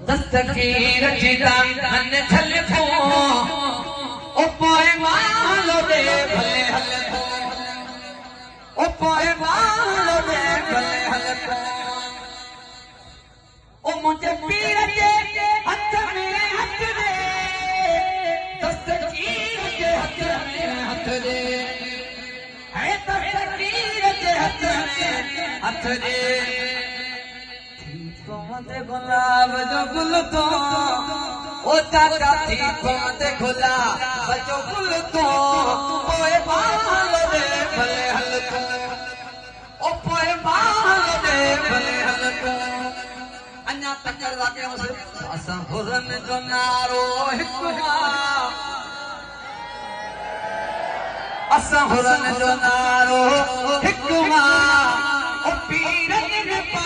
दस्तगीर जिदा अन खलको ओ पोए मालो दे भले हलको ओ पोए मालो दे भले हलको ओ मुझे पीर के हथ में हथ दे दस्तगीर के हथ में हथ दे है दस्तगीर के हथ में हथ दे कोमते गुलाब जो गुल तो ओ चाचा थी कोमते गुलाब जो गुल तो ओए बाल दे भले हलको ओ पोए बाल दे भले हलको अन्या तकर वाके मुझे असा हुरन जो नारो हिकमा असा हुरन जो नारो हिकमा ओ पीर